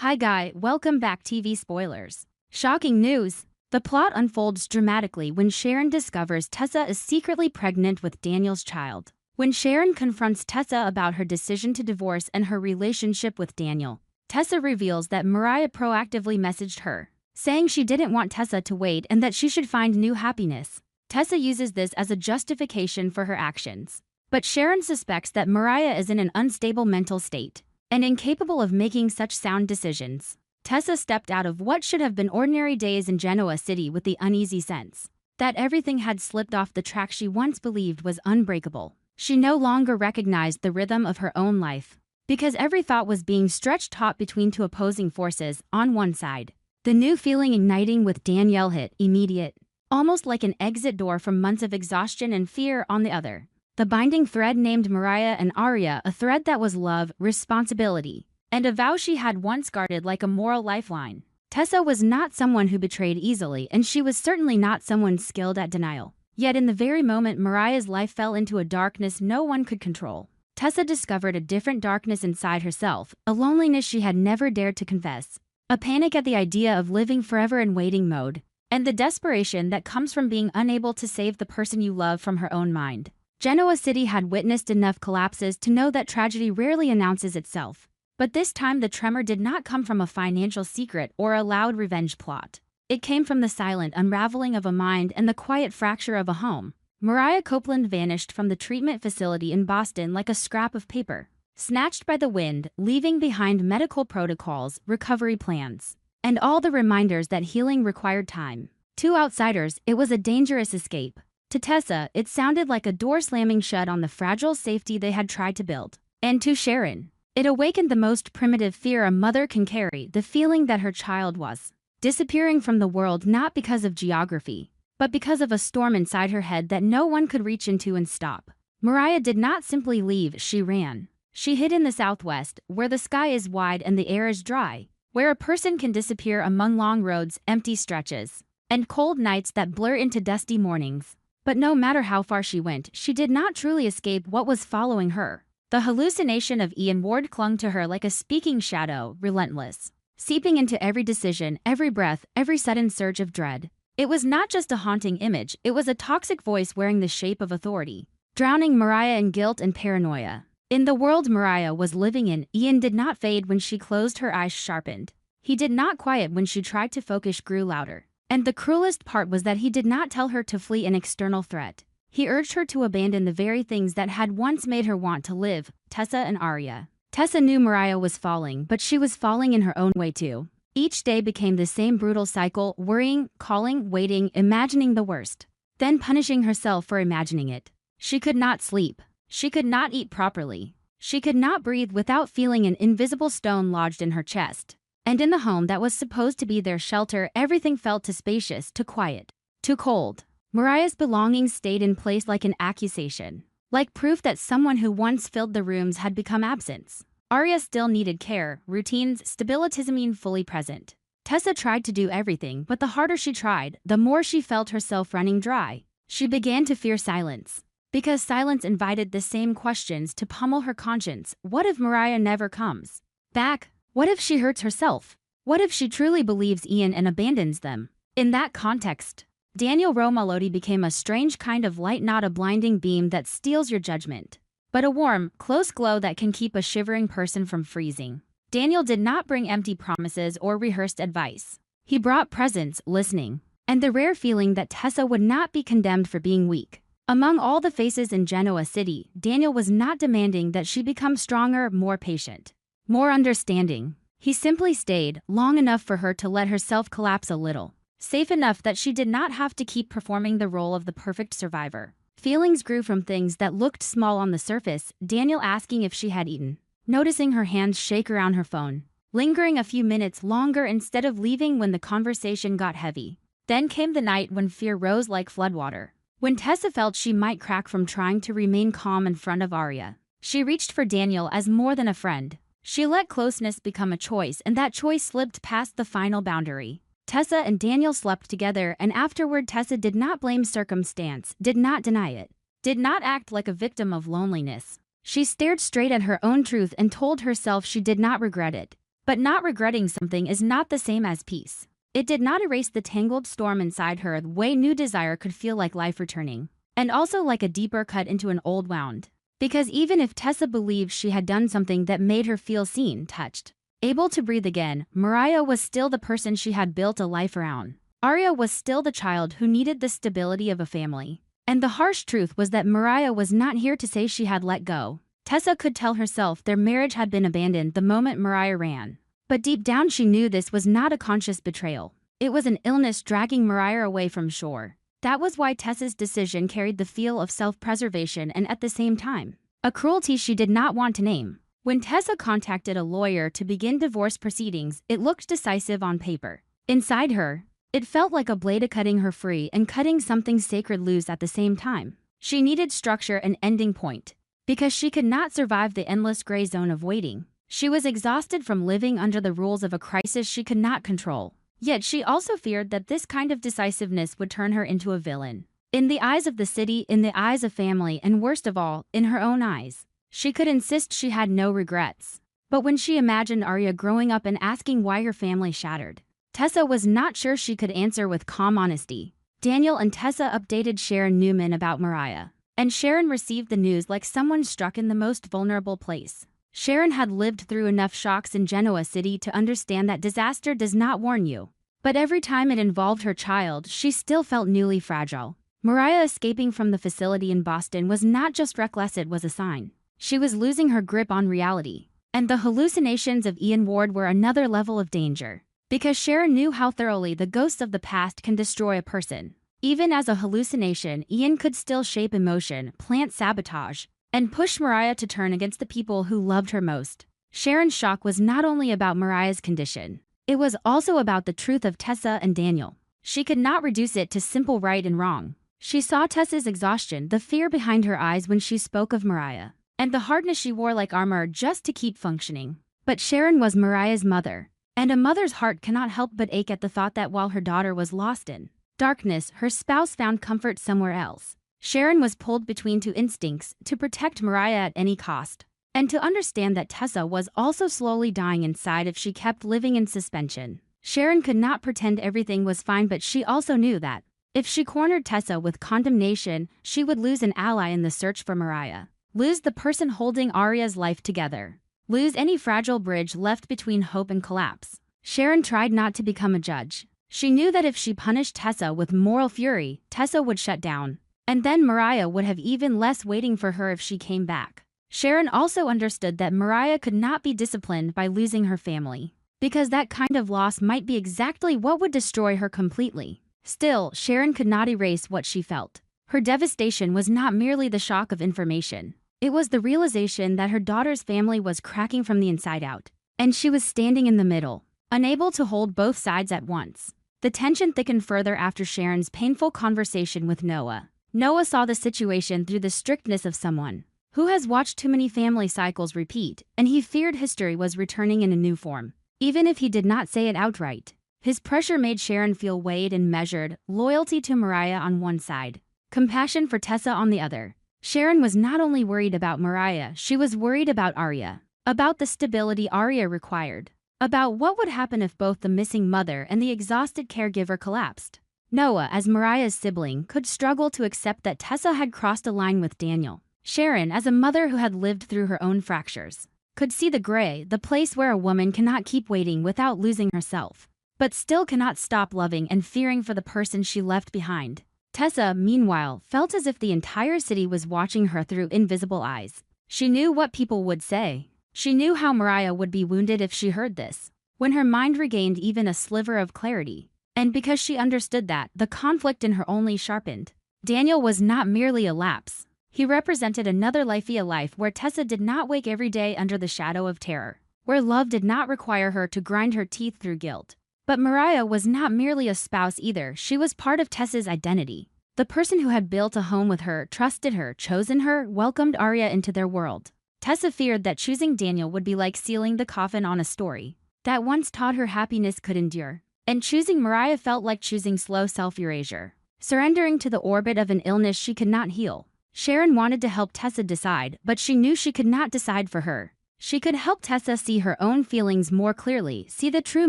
Hi guy, welcome back TV spoilers. Shocking news! The plot unfolds dramatically when Sharon discovers Tessa is secretly pregnant with Daniel's child. When Sharon confronts Tessa about her decision to divorce and her relationship with Daniel, Tessa reveals that Mariah proactively messaged her, saying she didn't want Tessa to wait and that she should find new happiness. Tessa uses this as a justification for her actions. But Sharon suspects that Mariah is in an unstable mental state and incapable of making such sound decisions. Tessa stepped out of what should have been ordinary days in Genoa City with the uneasy sense that everything had slipped off the track she once believed was unbreakable. She no longer recognized the rhythm of her own life, because every thought was being stretched taut between two opposing forces. On one side, the new feeling igniting with Danielle hit immediate, almost like an exit door from months of exhaustion and fear. On the other, the binding thread named Mariah and Aria, a thread that was love, responsibility, and a vow she had once guarded like a moral lifeline. Tessa was not someone who betrayed easily, and she was certainly not someone skilled at denial. Yet in the very moment Mariah's life fell into a darkness no one could control, Tessa discovered a different darkness inside herself, a loneliness she had never dared to confess, a panic at the idea of living forever in waiting mode, and the desperation that comes from being unable to save the person you love from her own mind. Genoa City had witnessed enough collapses to know that tragedy rarely announces itself. But this time the tremor did not come from a financial secret or a loud revenge plot. It came from the silent unraveling of a mind and the quiet fracture of a home. Mariah Copeland vanished from the treatment facility in Boston like a scrap of paper, snatched by the wind, leaving behind medical protocols, recovery plans, and all the reminders that healing required time. To outsiders, it was a dangerous escape. To Tessa, it sounded like a door slamming shut on the fragile safety they had tried to build. And to Sharon, it awakened the most primitive fear a mother can carry, the feeling that her child was disappearing from the world not because of geography, but because of a storm inside her head that no one could reach into and stop. Mariah did not simply leave, she ran. She hid in the Southwest, where the sky is wide and the air is dry, where a person can disappear among long roads, empty stretches, and cold nights that blur into dusty mornings. But no matter how far she went, she did not truly escape what was following her. The hallucination of Ian Ward clung to her like a speaking shadow, relentless, seeping into every decision, every breath, every sudden surge of dread. It was not just a haunting image, it was a toxic voice wearing the shape of authority, drowning Mariah in guilt and paranoia. In the world Mariah was living in, Ian did not fade when she closed her eyes sharpened. He did not quiet when she tried to focus grew louder. And the cruelest part was that he did not tell her to flee an external threat. He urged her to abandon the very things that had once made her want to live, Tessa and Aria. Tessa knew Mariah was falling, but she was falling in her own way too. Each day became the same brutal cycle, worrying, calling, waiting, imagining the worst, then punishing herself for imagining it. She could not sleep. She could not eat properly. She could not breathe without feeling an invisible stone lodged in her chest. And in the home that was supposed to be their shelter, everything felt too spacious, too quiet, too cold. Mariah's belongings stayed in place like an accusation, like proof that someone who once filled the rooms had become absent. Aria still needed care, routines, stabilism fully present. Tessa tried to do everything, but the harder she tried, the more she felt herself running dry. She began to fear silence, because silence invited the same questions to pummel her conscience. What if Mariah never comes back? What if she hurts herself? What if she truly believes Ian and abandons them? In that context, Daniel Romalodi became a strange kind of light, not a blinding beam that steals your judgment, but a warm, close glow that can keep a shivering person from freezing. Daniel did not bring empty promises or rehearsed advice. He brought presence, listening, and the rare feeling that Tessa would not be condemned for being weak. Among all the faces in Genoa City, Daniel was not demanding that she become stronger, more patient, more understanding. He simply stayed long enough for her to let herself collapse a little, safe enough that she did not have to keep performing the role of the perfect survivor. Feelings grew from things that looked small on the surface, Daniel asking if she had eaten, noticing her hands shake around her phone, lingering a few minutes longer instead of leaving when the conversation got heavy. Then came the night when fear rose like floodwater, when Tessa felt she might crack from trying to remain calm in front of Aria. She reached for Daniel as more than a friend. She let closeness become a choice, and that choice slipped past the final boundary. Tessa and Daniel slept together, and afterward Tessa did not blame circumstance, did not deny it, did not act like a victim of loneliness. She stared straight at her own truth and told herself she did not regret it. But not regretting something is not the same as peace. It did not erase the tangled storm inside her the way new desire could feel like life returning. And also like a deeper cut into an old wound. Because even if Tessa believed she had done something that made her feel seen, touched, able to breathe again, Mariah was still the person she had built a life around. Aria was still the child who needed the stability of a family. And the harsh truth was that Mariah was not here to say she had let go. Tessa could tell herself their marriage had been abandoned the moment Mariah ran. But deep down she knew this was not a conscious betrayal. It was an illness dragging Mariah away from shore. That was why Tessa's decision carried the feel of self-preservation and at the same time, a cruelty she did not want to name. When Tessa contacted a lawyer to begin divorce proceedings, it looked decisive on paper. Inside her, it felt like a blade cutting her free and cutting something sacred loose at the same time. She needed structure and ending point. Because she could not survive the endless gray zone of waiting. She was exhausted from living under the rules of a crisis she could not control. Yet she also feared that this kind of decisiveness would turn her into a villain. In the eyes of the city, in the eyes of family, and worst of all, in her own eyes. She could insist she had no regrets. But when she imagined Aria growing up and asking why her family shattered, Tessa was not sure she could answer with calm honesty. Daniel and Tessa updated Sharon Newman about Mariah. And Sharon received the news like someone struck in the most vulnerable place. Sharon had lived through enough shocks in Genoa City to understand that disaster does not warn you. But every time it involved her child, she still felt newly fragile. Mariah escaping from the facility in Boston was not just reckless, it was a sign. She was losing her grip on reality. And the hallucinations of Ian Ward were another level of danger. Because Sharon knew how thoroughly the ghosts of the past can destroy a person. Even as a hallucination, Ian could still shape emotion, plant sabotage, and push Mariah to turn against the people who loved her most. Sharon's shock was not only about Mariah's condition. It was also about the truth of Tessa and Daniel. She could not reduce it to simple right and wrong. She saw Tessa's exhaustion, the fear behind her eyes when she spoke of Mariah, and the hardness she wore like armor just to keep functioning. But Sharon was Mariah's mother, and a mother's heart cannot help but ache at the thought that while her daughter was lost in darkness, her spouse found comfort somewhere else. Sharon was pulled between two instincts, to protect Mariah at any cost, and to understand that Tessa was also slowly dying inside if she kept living in suspension. Sharon could not pretend everything was fine, but she also knew that if she cornered Tessa with condemnation, she would lose an ally in the search for Mariah, lose the person holding Aria's life together, lose any fragile bridge left between hope and collapse. Sharon tried not to become a judge. She knew that if she punished Tessa with moral fury, Tessa would shut down. And then Mariah would have even less waiting for her if she came back. Sharon also understood that Mariah could not be disciplined by losing her family, because that kind of loss might be exactly what would destroy her completely. Still, Sharon could not erase what she felt. Her devastation was not merely the shock of information. It was the realization that her daughter's family was cracking from the inside out, and she was standing in the middle, unable to hold both sides at once. The tension thickened further after Sharon's painful conversation with Noah. Noah saw the situation through the strictness of someone who has watched too many family cycles repeat, and he feared history was returning in a new form. Even if he did not say it outright, his pressure made Sharon feel weighed and measured, loyalty to Mariah on one side, compassion for Tessa on the other. Sharon was not only worried about Mariah, she was worried about Aria, about the stability Aria required, about what would happen if both the missing mother and the exhausted caregiver collapsed. Noah, as Mariah's sibling, could struggle to accept that Tessa had crossed a line with Daniel. Sharon, as a mother who had lived through her own fractures, could see the gray, the place where a woman cannot keep waiting without losing herself, but still cannot stop loving and fearing for the person she left behind. Tessa, meanwhile, felt as if the entire city was watching her through invisible eyes. She knew what people would say. She knew how Mariah would be wounded if she heard this. When her mind regained even a sliver of clarity, and because she understood that, the conflict in her only sharpened. Daniel was not merely a lapse. He represented another life, a life where Tessa did not wake every day under the shadow of terror, where love did not require her to grind her teeth through guilt. But Mariah was not merely a spouse either, she was part of Tessa's identity. The person who had built a home with her, trusted her, chosen her, welcomed Aria into their world. Tessa feared that choosing Daniel would be like sealing the coffin on a story that once taught her happiness could endure. And choosing Mariah felt like choosing slow self-erasure, surrendering to the orbit of an illness she could not heal. Sharon wanted to help Tessa decide, but she knew she could not decide for her. She could help Tessa see her own feelings more clearly, see the true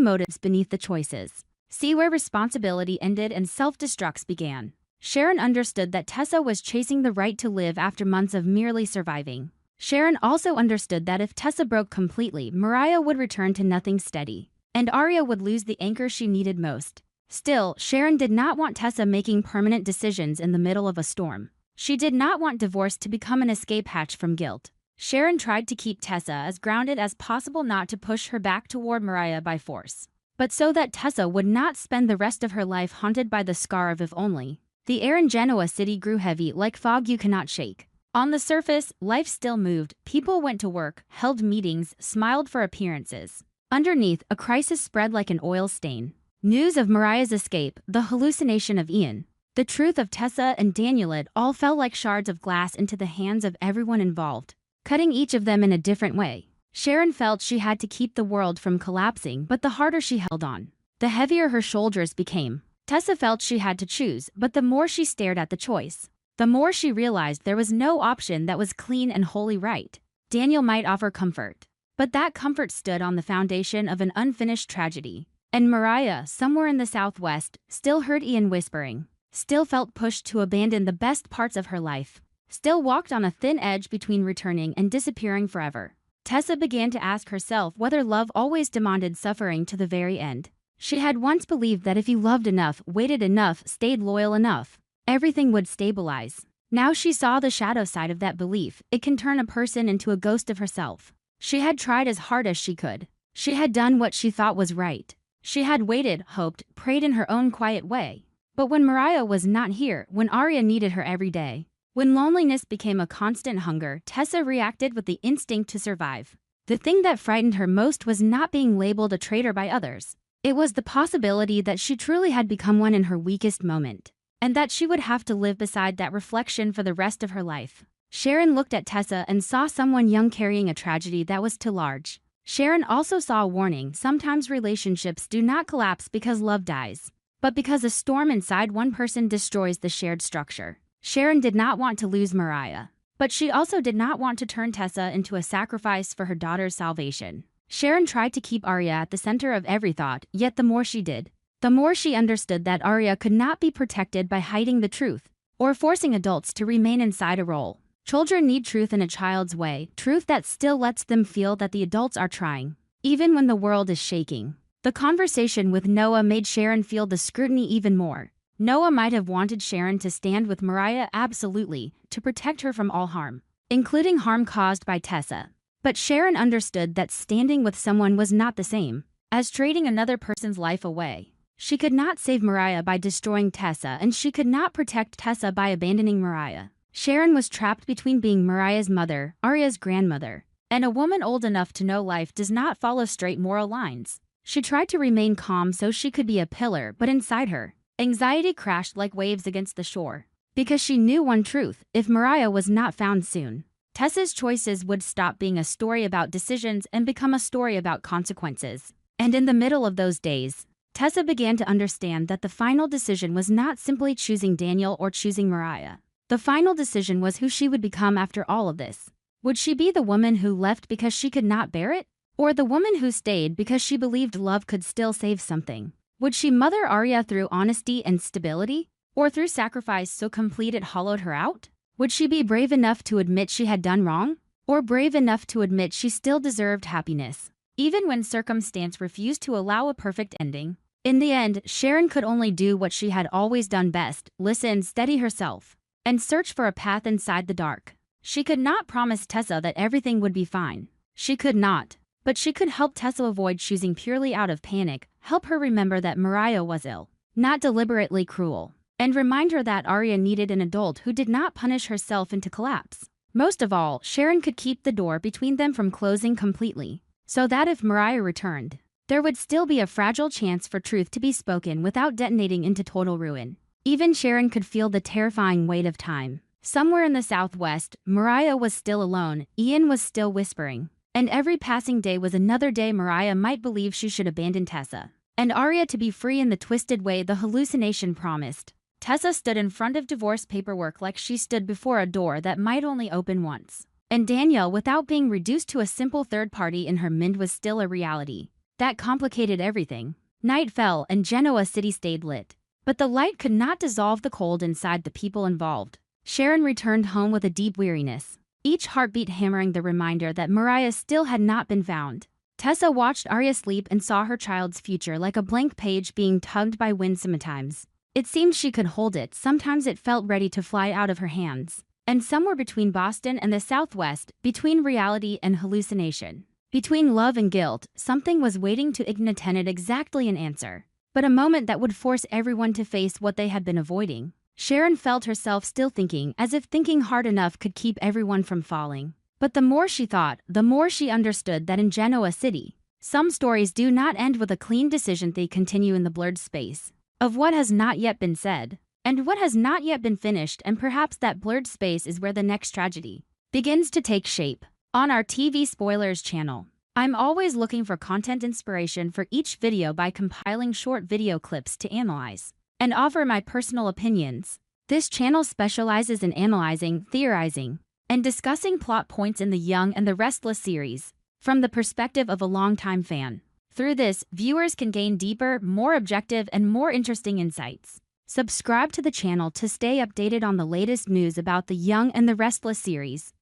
motives beneath the choices, see where responsibility ended and self-destructs began. Sharon understood that Tessa was chasing the right to live after months of merely surviving. Sharon also understood that if Tessa broke completely, Mariah would return to nothing steady, and Aria would lose the anchor she needed most. Still, Sharon did not want Tessa making permanent decisions in the middle of a storm. She did not want divorce to become an escape hatch from guilt. Sharon tried to keep Tessa as grounded as possible, not to push her back toward Mariah by force, but so that Tessa would not spend the rest of her life haunted by the scar of if only. The air in Genoa City grew heavy, like fog you cannot shake. On the surface, life still moved. People went to work, held meetings, smiled for appearances. Underneath, a crisis spread like an oil stain. News of Mariah's escape, the hallucination of Ian, the truth of Tessa and Daniel, it all fell like shards of glass into the hands of everyone involved, cutting each of them in a different way. Sharon felt she had to keep the world from collapsing, but the harder she held on, the heavier her shoulders became. Tessa felt she had to choose, but the more she stared at the choice, the more she realized there was no option that was clean and wholly right. Daniel might offer comfort, but that comfort stood on the foundation of an unfinished tragedy. And Mariah, somewhere in the southwest, still heard Ian whispering, still felt pushed to abandon the best parts of her life, still walked on a thin edge between returning and disappearing forever. Tessa began to ask herself whether love always demanded suffering to the very end. She had once believed that if you loved enough, waited enough, stayed loyal enough, everything would stabilize. Now she saw the shadow side of that belief. It can turn a person into a ghost of herself. She had tried as hard as she could. She had done what she thought was right. She had waited, hoped, prayed in her own quiet way. But when Mariah was not here, when Aria needed her every day, when loneliness became a constant hunger, Tessa reacted with the instinct to survive. The thing that frightened her most was not being labeled a traitor by others. It was the possibility that she truly had become one in her weakest moment, and that she would have to live beside that reflection for the rest of her life. Sharon looked at Tessa and saw someone young carrying a tragedy that was too large. Sharon also saw a warning. Sometimes relationships do not collapse because love dies, but because a storm inside one person destroys the shared structure. Sharon did not want to lose Mariah, but she also did not want to turn Tessa into a sacrifice for her daughter's salvation. Sharon tried to keep Aria at the center of every thought, yet the more she did, the more she understood that Aria could not be protected by hiding the truth, or forcing adults to remain inside a role. Children need truth in a child's way, truth that still lets them feel that the adults are trying, even when the world is shaking. The conversation with Noah made Sharon feel the scrutiny even more. Noah might have wanted Sharon to stand with Mariah, absolutely, to protect her from all harm, including harm caused by Tessa. But Sharon understood that standing with someone was not the same as trading another person's life away. She could not save Mariah by destroying Tessa, and she could not protect Tessa by abandoning Mariah. Sharon was trapped between being Mariah's mother, Aria's grandmother, and a woman old enough to know life does not follow straight moral lines. She tried to remain calm so she could be a pillar, but inside her, anxiety crashed like waves against the shore. Because she knew one truth: if Mariah was not found soon, Tessa's choices would stop being a story about decisions and become a story about consequences. And in the middle of those days, Tessa began to understand that the final decision was not simply choosing Daniel or choosing Mariah. The final decision was who she would become after all of this. Would she be the woman who left because she could not bear it? Or the woman who stayed because she believed love could still save something? Would she mother Aria through honesty and stability? Or through sacrifice so complete it hollowed her out? Would she be brave enough to admit she had done wrong? Or brave enough to admit she still deserved happiness, even when circumstance refused to allow a perfect ending? In the end, Sharon could only do what she had always done best: listen, steady herself, and search for a path inside the dark. She could not promise Tessa that everything would be fine. She could not. But she could help Tessa avoid choosing purely out of panic, help her remember that Mariah was ill, not deliberately cruel, and remind her that Aria needed an adult who did not punish herself into collapse. Most of all, Sharon could keep the door between them from closing completely, so that if Mariah returned, there would still be a fragile chance for truth to be spoken without detonating into total ruin. Even Sharon could feel the terrifying weight of time. Somewhere in the southwest, Mariah was still alone, Ian was still whispering, and every passing day was another day Mariah might believe she should abandon Tessa, and Aria to be free in the twisted way the hallucination promised. Tessa stood in front of divorce paperwork like she stood before a door that might only open once. And Danielle, without being reduced to a simple third party in her mind, was still a reality. That complicated everything. Night fell and Genoa City stayed lit. But the light could not dissolve the cold inside the people involved. Sharon returned home with a deep weariness, each heartbeat hammering the reminder that Mariah still had not been found. Tessa watched Aria sleep and saw her child's future like a blank page being tugged by wind. Sometimes it seemed she could hold it, sometimes it felt ready to fly out of her hands. And somewhere between Boston and the Southwest, between reality and hallucination, between love and guilt, something was waiting to ignite exactly an answer. But a moment that would force everyone to face what they had been avoiding. Sharon felt herself still thinking, as if thinking hard enough could keep everyone from falling. But the more she thought, the more she understood that in Genoa City, some stories do not end with a clean decision. They continue in the blurred space of what has not yet been said, and what has not yet been finished, and perhaps that blurred space is where the next tragedy begins to take shape. On our TV Spoilers channel, I'm always looking for content inspiration for each video by compiling short video clips to analyze and offer my personal opinions. This channel specializes in analyzing, theorizing, and discussing plot points in the Young and the Restless series from the perspective of a longtime fan. Through this, viewers can gain deeper, more objective, and more interesting insights. Subscribe to the channel to stay updated on the latest news about the Young and the Restless series.